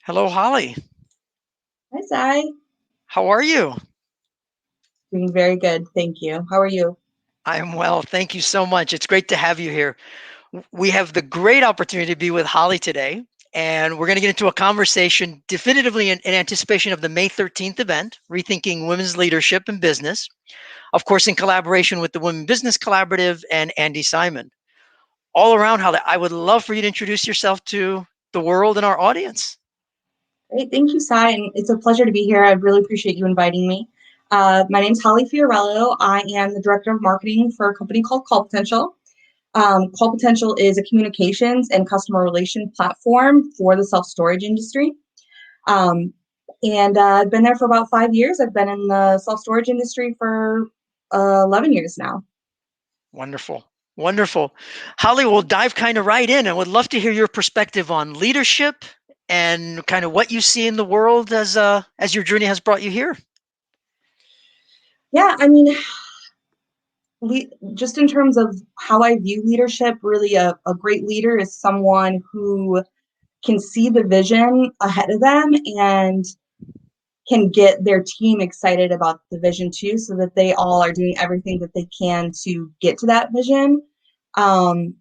Hello, Holly. Hi, Sai. How are you? Doing very good. Thank you. How are you? I am well. Thank you so much. It's great to have you here. We have the great opportunity to be with Holly today, and we're going to get into a conversation definitively in anticipation of the May 13th event, Rethinking Women's Leadership in Business, of course, in collaboration with the Women Business Collaborative and Andy Simon. All around, Holly, I would love for you to introduce yourself to the world and our audience. Great. Thank you, Sai. And it's a pleasure to be here. I really appreciate you inviting me. My name's Holly Fiorello. I am the director of marketing for a company called Call Potential. Call Potential is a communications and customer relation platform for the self-storage industry. Um, and I've been there for about 5 years. I've been in the self-storage industry for 11 years now. Wonderful. Wonderful. Holly, we'll dive kind of right in and would love to hear your perspective on leadership and kind of what you see in the world as your journey has brought you here. Yeah, I mean, just in terms of how I view leadership, really a great leader is someone who can see the vision ahead of them and can get their team excited about the vision too, so that they all are doing everything that they can to get to that vision. Um,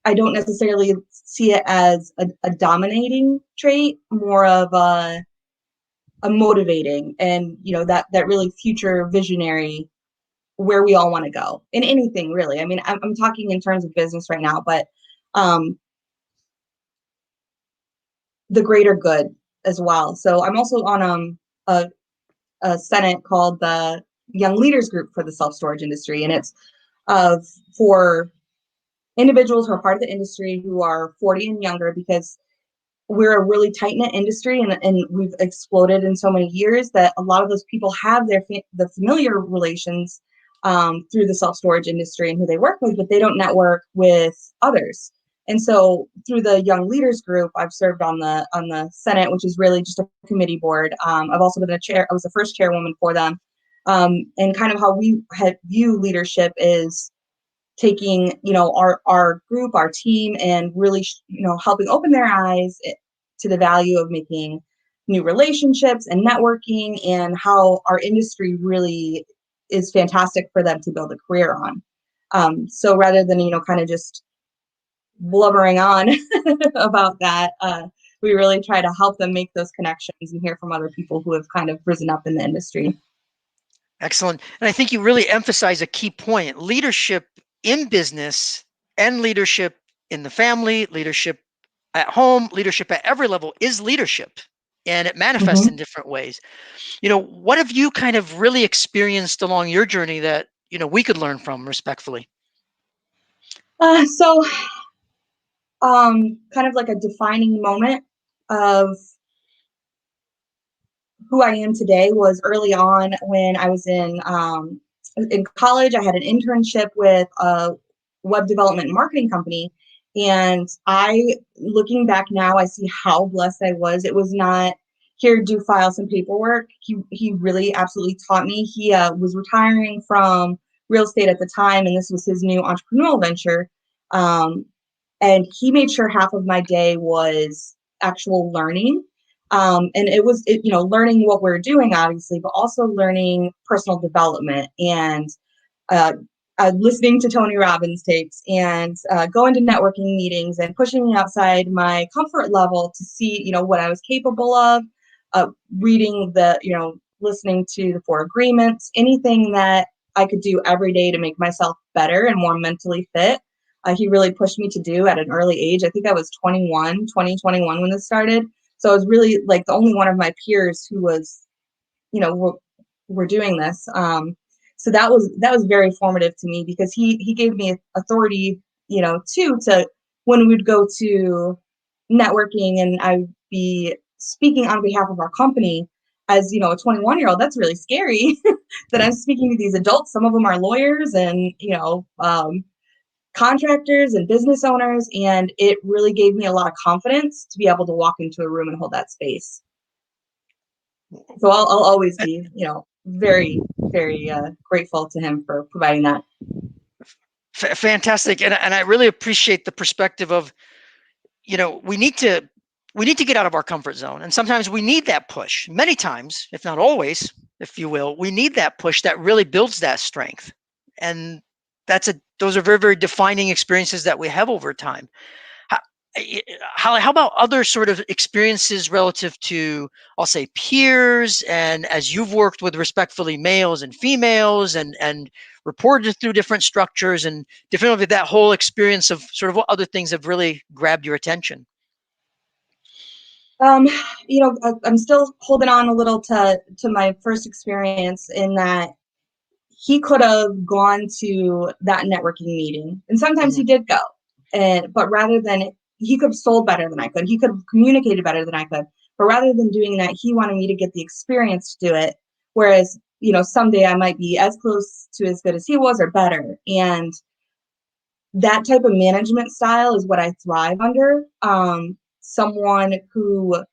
I don't necessarily see it as a dominating trait, more of a motivating and that really future visionary where we all want to go in anything really. I mean, I'm talking in terms of business right now, but um, the greater good as well. So I'm also on a, a Senate called the Young Leaders Group for the self-storage industry. And it's for individuals who are part of the industry who are 40 and younger, because we're a really tight knit industry, and we've exploded in so many years that a lot of those people have the familiar relations through the self storage industry and who they work with, but they don't network with others. And so through the Young Leaders Group, I've served on the Senate, which is really just a committee board. I've also been a chair. I was the first chairwoman for them. And kind of how we view leadership is taking our group, our team, and really helping open their eyes to the value of making new relationships and networking, and how our industry really is fantastic for them to build a career on. So rather than kind of just blubbering on about that, we really try to help them make those connections and hear from other people who have kind of risen up in the industry. Excellent. And I think you really emphasize a key point: leadership in business and leadership in the family, leadership at home, leadership at every level is leadership, and it manifests Mm-hmm. in different ways. What have you kind of really experienced along your journey that, we could learn from respectfully? So kind of like a defining moment of who I am today was early on when I was in college. I had an internship with a web development and marketing company. And looking back now, I see how blessed I was. It was not, here, do file some paperwork. He really absolutely taught me. He was retiring from real estate at the time, and this was his new entrepreneurial venture. Um, and he made sure half of my day was actual learning. And learning what we're doing, obviously, but also learning personal development and uh, listening to Tony Robbins tapes, and going to networking meetings and pushing me outside my comfort level to see, what I was capable of, reading listening to the Four Agreements, anything that I could do every day to make myself better and more mentally fit. He really pushed me to do at an early age. I think I was 21 when this started. So I was really like the only one of my peers who was, were doing this. So that was very formative to me, because he gave me authority, too, to when we'd go to networking and I'd be speaking on behalf of our company. As a 21-year-old, that's really scary that I'm speaking to these adults. Some of them are lawyers and contractors and business owners, and it really gave me a lot of confidence to be able to walk into a room and hold that space. So I'll always be, very, very grateful to him for providing that. Fantastic. And I really appreciate the perspective of, we need to we need to get out of our comfort zone. And sometimes we need that push. Many times, if not always, if you will, we need that push that really builds that strength. And those are very, very defining experiences that we have over time. How, how about other sort of experiences relative to, I'll say, peers, and as you've worked with respectfully males and females and reported through different structures and definitely that whole experience of sort of what other things have really grabbed your attention? Um, I'm still holding on a little to my first experience in that he could have gone to that networking meeting, and sometimes Mhm. he did go, and but rather than he could have sold better than I could, he could have communicated better than I could, but rather than doing that, he wanted me to get the experience to do it. Whereas, someday I might be as close to as good as he was or better, and that type of management style is what I thrive under. Someone who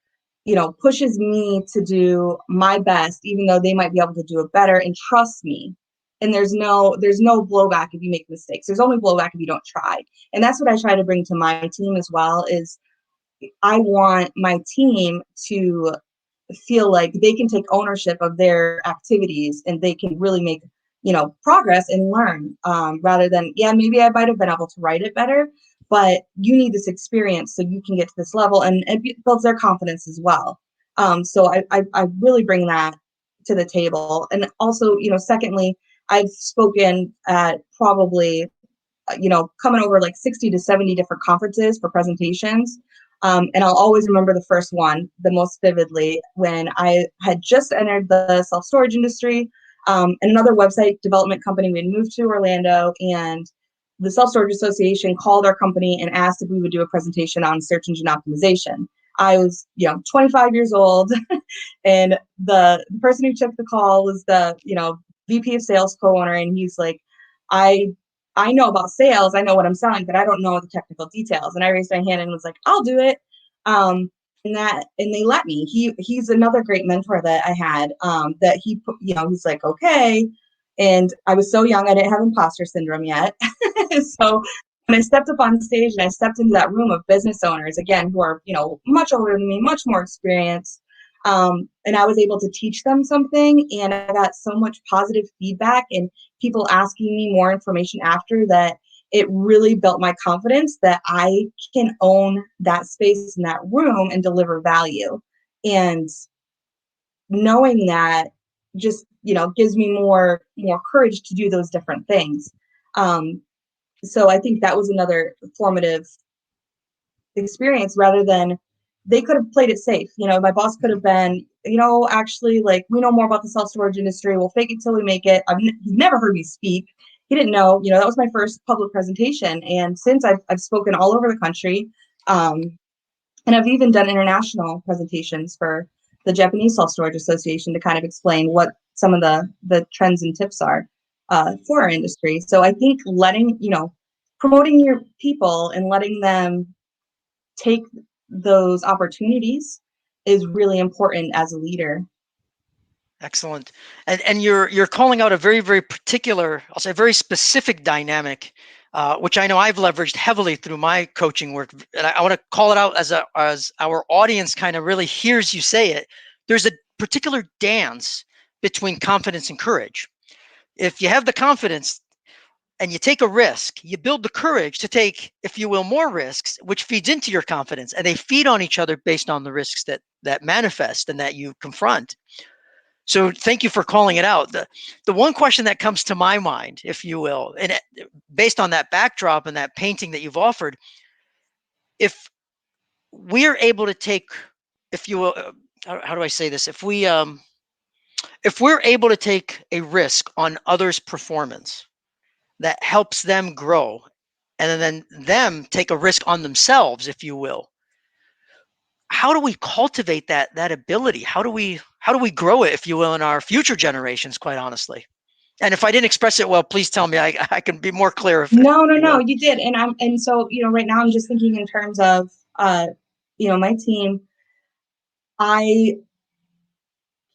pushes me to do my best, even though they might be able to do it better and trust me. And there's no blowback if you make mistakes. There's only blowback if you don't try. And that's what I try to bring to my team as well is I want my team to feel like they can take ownership of their activities and they can really make progress and learn, rather than, yeah, maybe I might have been able to write it better, but you need this experience so you can get to this level, and it builds their confidence as well. So I really bring that to the table. And also, secondly, I've spoken at probably coming over like 60 to 70 different conferences for presentations. And I'll always remember the first one the most vividly when I had just entered the self storage industry, and another website development company. We had moved to Orlando, and the Self Storage Association called our company and asked if we would do a presentation on search engine optimization. I was, 25 years old, and the person who took the call was the, VP of sales co-owner, and he's like, I I know about sales, I know what I'm selling, but I don't know the technical details. And I raised my hand and was like, I'll do it. And they let me. He's another great mentor that I had. That he put, he's like, okay. And I was so young, I didn't have imposter syndrome yet. So when I stepped up on stage and I stepped into that room of business owners, again, who are, much older than me, much more experienced, and I was able to teach them something, and I got so much positive feedback and people asking me more information after that. It really built my confidence that I can own that space in that room and deliver value. And knowing that just, gives me more courage to do those different things. Um, so I think that was another formative experience, rather than they could have played it safe. My boss could have been, actually, like, we know more about the self storage industry. We'll fake it till we make it. He's never heard me speak. He didn't know, that was my first public presentation. And since I've spoken all over the country, and I've even done international presentations for the Japanese Self Storage Association to kind of explain what some of the trends and tips are, for our industry. So I think promoting your people and letting them take those opportunities is really important as a leader. Excellent. And you're calling out a very, very particular, I'll say very specific dynamic, which I know I've leveraged heavily through my coaching work. And I want to call it out as our audience kind of really hears you say it. There's a particular dance between confidence and courage. If you have the confidence and you take a risk, you build the courage to take, if you will, more risks, which feeds into your confidence, and they feed on each other based on the risks that manifest and that you confront. So thank you for calling it out. The one question that comes to my mind, if you will, and based on that backdrop and that painting that you've offered, if we're able to take, if you will, how do I say this? If we're able to take a risk on others' performance that helps them grow, and then them take a risk on themselves, if you will, how do we cultivate that ability? How do we grow it, if you will, in our future generations? Quite honestly. And if I didn't express it well, please tell me. I can be more clear if No, no, you no, will. you did. And so, right now I'm just thinking in terms of, my team. I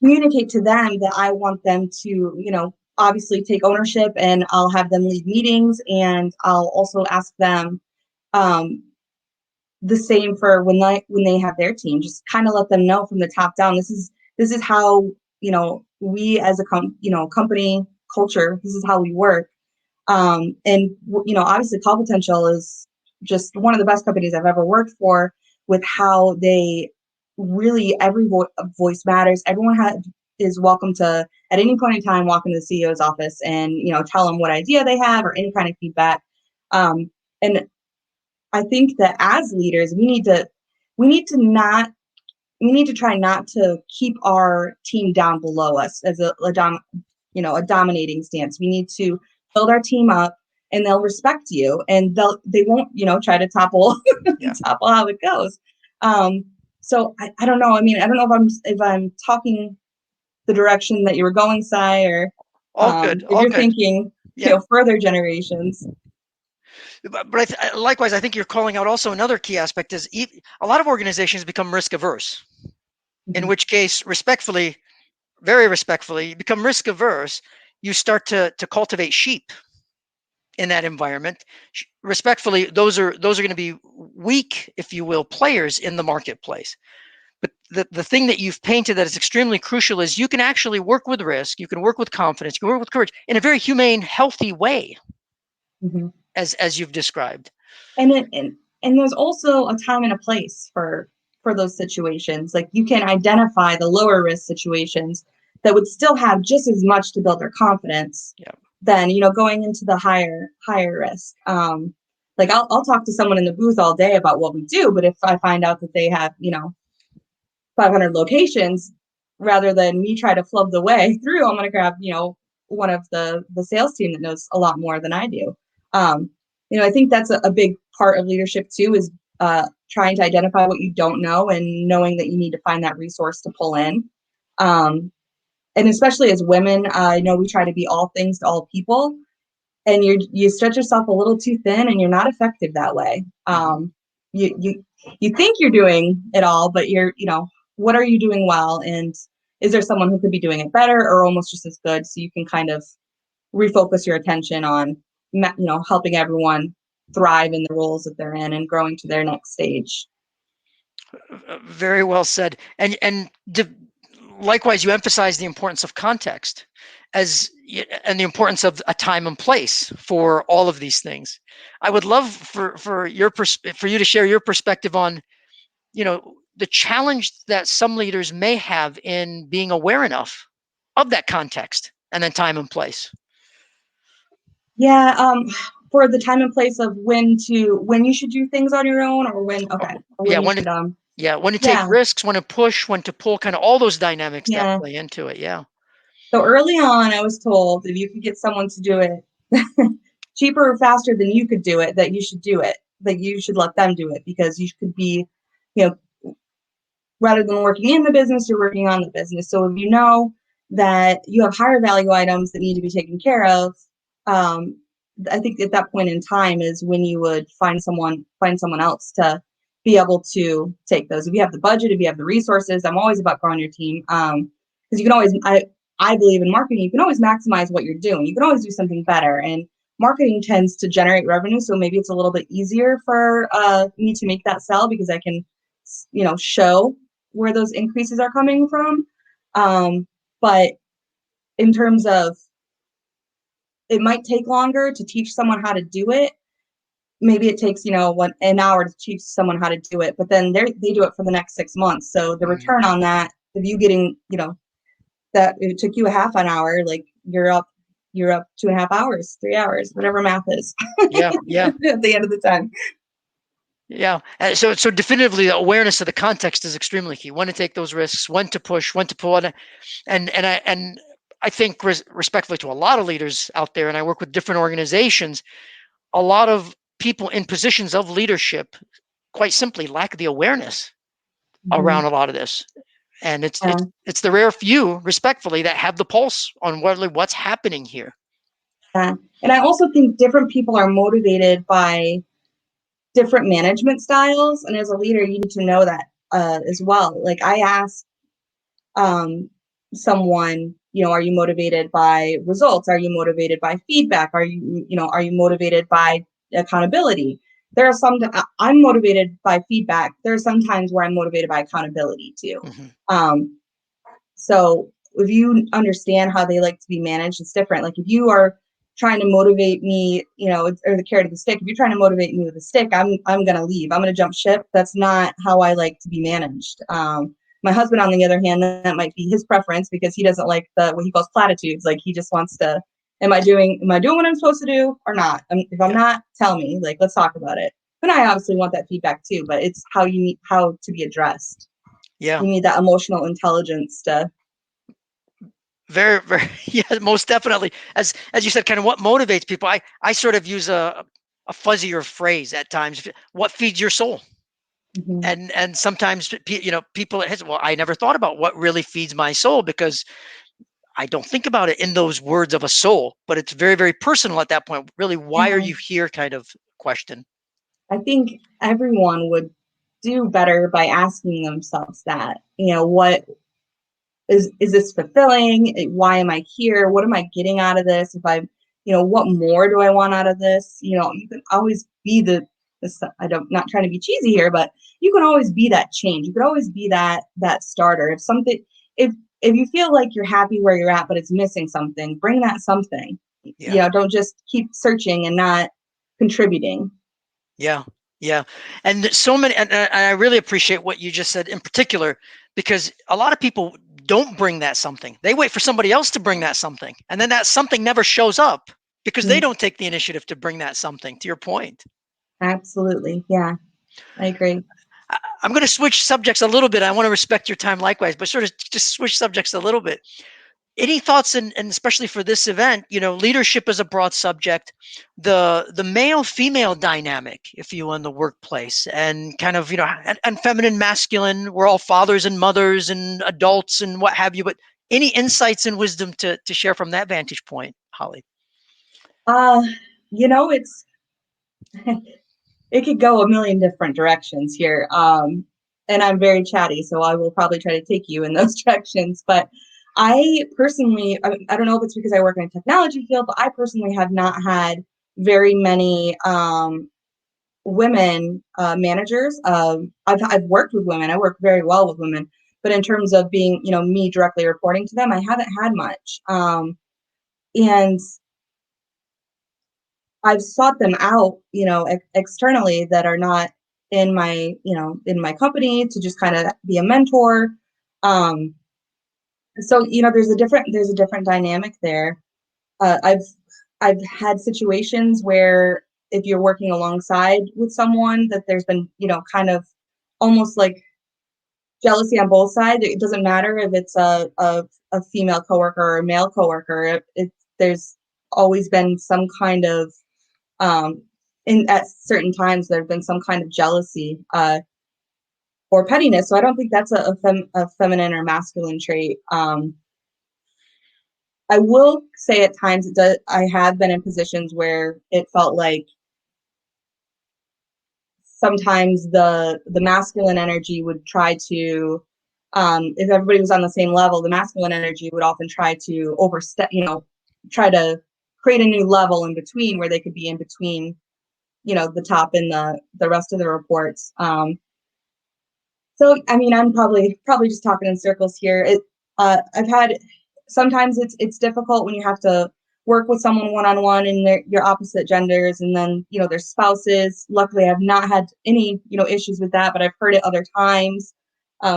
communicate to them that I want them to, obviously take ownership, and I'll have them lead meetings, and I'll also ask them, um, the same for when they have their team. Just kind of let them know from the top down. This is how, we as a company culture. This is how we work. And obviously, Call Potential is just one of the best companies I've ever worked for. With how they really every voice matters. Everyone is welcome to at any point in time walk into the CEO's office and tell them what idea they have or any kind of feedback. And I think that as leaders, we need to try not to keep our team down below us as a dominating stance. We need to build our team up, and they'll respect you, and they won't try to topple Yeah. topple how it goes. So I don't know. I mean, I don't know if I'm talking the direction that you were going, Sai, or All good. if All you're good. thinking Yeah. further generations. But likewise, I think you're calling out also another key aspect is a lot of organizations become risk averse, in Mhm. which case, respectfully, very respectfully, you become risk averse. You start to cultivate sheep in that environment. Respectfully, those are going to be weak, if you will, players in the marketplace. But the thing that you've painted that is extremely crucial is you can actually work with risk, you can work with confidence, you can work with courage in a very humane, healthy way, Mhm. as you've described. and it, and there's also a time and a place for those situations. Like, you can identify the lower risk situations that would still have just as much to build their confidence Yeah. than going into the higher risk. Like, I'll talk to someone in the booth all day about what we do, but if I find out that they have 500 locations, rather than me try to flub the way through, I'm going to grab one of the sales team that knows a lot more than I do. um, I think that's a big part of leadership too, is trying to identify what you don't know and knowing that you need to find that resource to pull in. And especially as women, I know we try to be all things to all people, and you stretch yourself a little too thin, and you're not effective that way. Mhm. You think you're doing it all, but what are you doing well, and is there someone who could be doing it better or almost just as good, so you can kind of refocus your attention on helping everyone thrive in the roles that they're in and growing to their next stage. Very well said. Likewise, you emphasize the importance of context and the importance of a time and place for all of these things. I would love for you to share your perspective on the challenge that some leaders may have in being aware enough of that context and then time and place. Yeah, for the time and place of when you should do things on your own, or when Yeah, you should when to take yeah. risks, when to push, when to pull, kind of all those dynamics that Yeah. play into it. Yeah. So early on, I was told if you could get someone to do it cheaper or faster than you could do it, that you should do it, that you should let them do it, because you could be, you know, rather than working in the business, you're working on the business. So if you know that you have higher value items that need to be taken care of, um, I think at that point in time is when you would find someone else to be able to take those. If you have the budget, if you have the resources, I'm always about growing your team. Because you can always, I believe in marketing, you can always maximize what you're doing. You can always do something better. And marketing tends to generate revenue. So maybe it's a little bit easier for me to make that sell, because I can, show where those increases are coming from. But in terms of, it might take longer to teach someone how to do it. Maybe it takes, an hour to teach someone how to do it, but then they do it for the next 6 months. So the Mhm. return on that, of you getting, that it took you a half an hour, like you're up 2.5 hours, 3 hours, whatever math is Yeah. Yeah. at the end of the time. Yeah. So definitively, the awareness of the context is extremely key. When to take those risks, when to push, when to pull, and I think respectfully to a lot of leaders out there, and I work with different organizations, a lot of people in positions of leadership, quite simply, lack the awareness Mhm. around a lot of this. And Yeah. it's the rare few, respectfully, that have the pulse on what's happening here. Yeah. And I also think different people are motivated by different management styles. And as a leader, you need to know that as well. Like, I ask um, someone, are you motivated by results? Are you motivated by feedback? Are you motivated by accountability? there are some, I'm motivated by feedback. There are some times where I'm motivated by accountability too. Hmm. Um, so if you understand how they like to be managed, it's different. Like if you are trying to motivate me, or the carrot or the stick, if you're trying to motivate me with a stick, I'm gonna leave. I'm gonna jump ship. That's not how I like to be managed. My husband, on the other hand, that might be his preference because he doesn't like the what he calls platitudes. Like he just wants to, am I doing what I'm supposed to do or not? If I'm Yeah. not, tell me. Like let's talk about it. And I obviously want that feedback too, but it's how to be addressed. Yeah. You need that emotional intelligence to. Very, very, yeah, most definitely. As you said, kind of what motivates people. I sort of use a fuzzier phrase at times. What feeds your soul? Mhm. And sometimes people, well, I never thought about what really feeds my soul, because I don't think about it in those words of a soul, but it's very, very personal at that point. Really, why are Yeah, you here? Kind of question. I think everyone would do better by asking themselves that. What is this fulfilling? Why am I here? What am I getting out of this? If I, what more do I want out of this? You can always be this, I don't, not trying to be cheesy here, but you can always be that change. You could always be that starter. If if you feel like you're happy where you're at, but it's missing something, bring that something. Yeah. Don't just keep searching and not contributing. Yeah, yeah, and so many, and I really appreciate what you just said in particular, because a lot of people don't bring that something. They wait for somebody else to bring that something, and then that something never shows up because they Mhm. don't take the initiative to bring that something. To your point, Absolutely. Yeah, I agree. I'm going to switch subjects a little bit. I want to respect your time likewise, but sort of just switch subjects a little bit. Any thoughts, and especially for this event, leadership is a broad subject, the male female dynamic, if you will, in the workplace, and kind of, and feminine masculine, we're all fathers and mothers and adults and what have you, but any insights and wisdom to share from that vantage point, Holly? Uh, it's it could go a million different directions here. And I'm very chatty, so I will probably try to take you in those directions. But I personally, I don't know if it's because I work in a technology field, but I personally have not had very many women managers. I've worked with women. I work very well with women, but in terms of being, me directly reporting to them, I haven't had much. And I've sought them out, externally that are not in my company to just kind of be a mentor. Um, so there's a different dynamic there. I've had situations where if you're working alongside with someone that there's been, kind of almost like jealousy on both sides. It doesn't matter if it's a female coworker or a male coworker. There's always been some kind of um, at certain times there have been some kind of jealousy or pettiness. So I don't think that's a feminine or masculine trait. I will say at times it does. I have been in positions where it felt like sometimes the masculine energy would try to, if everybody was on the same level, the masculine energy would often try to overstep, try to create a new level in between where they could be in between, the top and the rest of the reports. So I mean, I'm probably just talking in circles here. I've had sometimes it's difficult when you have to work with someone one on one and your opposite genders, and then their spouses. Luckily, I've not had any issues with that, but I've heard it other times.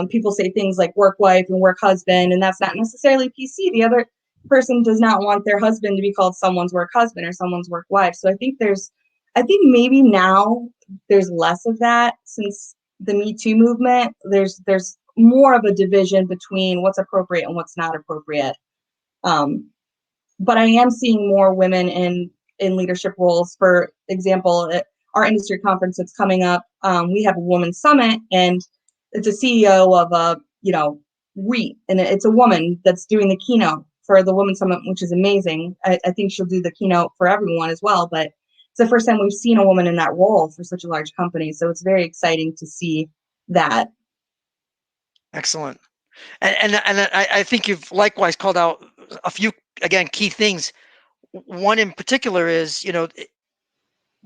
People say things like work wife and work husband, and that's not necessarily PC. The other person does not want their husband to be called someone's work husband or someone's work wife. So I think maybe now there's less of that since the Me Too movement. There's more of a division between what's appropriate and what's not appropriate. Um, but I am seeing more women in leadership roles. For example, at our industry conference that's coming up, we have a women's summit, and it's a CEO of a REIT, and it's a woman that's doing the keynote for the women's summit, which is amazing. I think she'll do the keynote for everyone as well, but it's the first time we've seen a woman in that role for such a large company, so it's very exciting to see that. Excellent. And I think you've likewise called out a few, again, key things. One in particular is,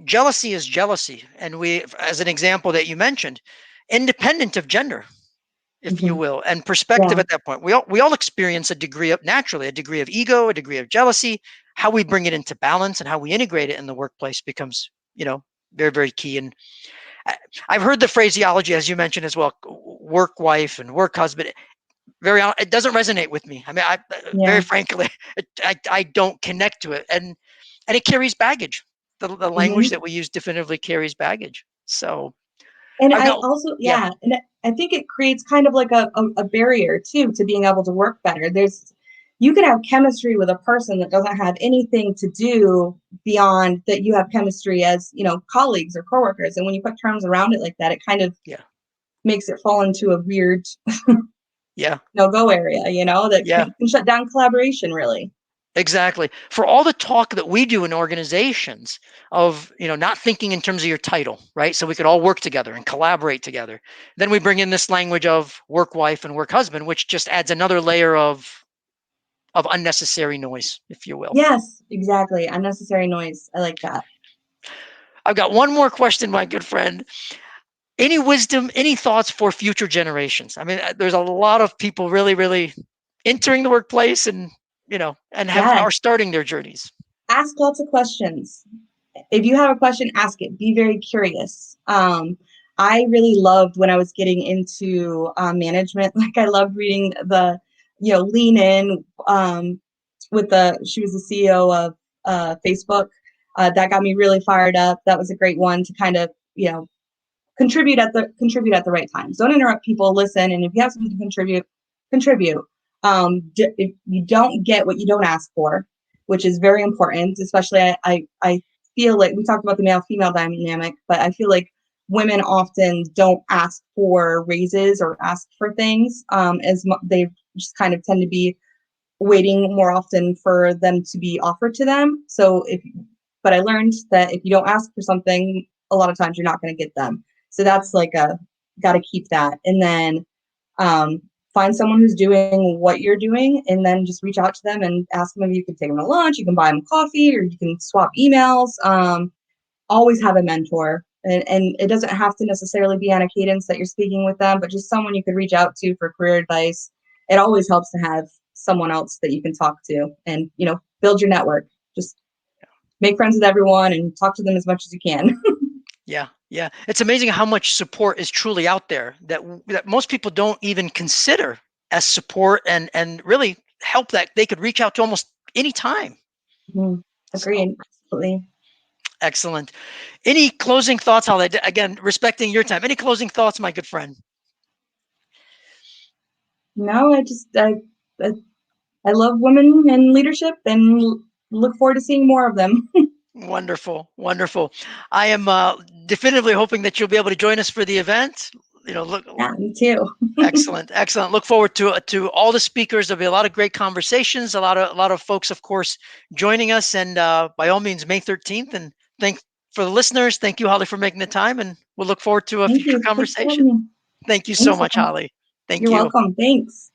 jealousy is jealousy. And we, as an example that you mentioned, independent of gender, if you Hmm. will, and perspective Yeah. at that point. We all experience a degree of, naturally, a degree of ego, a degree of jealousy. How we bring it into balance and how we integrate it in the workplace becomes, very, very key. And I- I've heard the phraseology, as you mentioned as well, work wife and work husband. It doesn't resonate with me. I mean, very Yeah. frankly, I don't connect to it, and it carries baggage. The language Hmm. that we use definitively carries baggage. So And I've I got, also, yeah, yeah, and I think it creates kind of like a barrier too to being able to work better. You can have chemistry with a person that doesn't have anything to do beyond that you have chemistry as, colleagues or coworkers. And when you put terms around it like that, it kind of yeah, makes it fall into a weird yeah, no-go area, that yeah. can shut down collaboration, really. Exactly. For all the talk that we do in organizations of, not thinking in terms of your title, right? So we could all work together and collaborate together. Then we bring in this language of work wife and work husband, which just adds another layer of unnecessary noise, if you will. Yes, exactly. Unnecessary noise. I like that. I've got one more question, my good friend. Any wisdom, any thoughts for future generations? I mean, there's a lot of people really, really entering the workplace and, and are Yes. starting their journeys. Ask lots of questions. If you have a question, ask it. Be very curious. I really loved when I was getting into management. Like I loved reading Lean In she was the CEO of Facebook. That got me really fired up. That was a great one to kind of, contribute at the right times. Don't interrupt people. Listen, and if you have something to contribute, contribute. If you don't get what you don't ask for, which is very important, especially I feel like we talked about the male female dynamic, but I feel like women often don't ask for raises or ask for things they just kind of tend to be waiting more often for them to be offered to them. But I learned that if you don't ask for something, a lot of times you're not going to get them. So that's like got to keep that. And then um, find someone who's doing what you're doing and then just reach out to them and ask them if you can take them to lunch, you can buy them coffee, or you can swap emails. Always have a mentor. And it doesn't have to necessarily be on a cadence that you're speaking with them, but just someone you could reach out to for career advice. It always helps to have someone else that you can talk to and, build your network. Just make friends with everyone and talk to them as much as you can. Yeah, yeah. It's amazing how much support is truly out there that most people don't even consider as support and really help that they could reach out to almost any time. Mhm. So Agreed. Absolutely. excellent. Any closing thoughts, Holly? Again, respecting your time. Any closing thoughts, my good friend? No, I, I love women in leadership and look forward to seeing more of them. Wonderful, wonderful. I am definitively hoping that you'll be able to join us for the event. Look, Yeah, me too. excellent, excellent. Look forward to all the speakers. There'll be a lot of great conversations. A lot of folks, of course, joining us. And by all means, May 13th. And thank for the listeners. Thank you, Holly, for making the time. And we'll look forward to a Thank future you. Thanks for having conversation. me. Thank you so Thanks, much, Sam. Holly. Thank You're you. welcome. Thanks.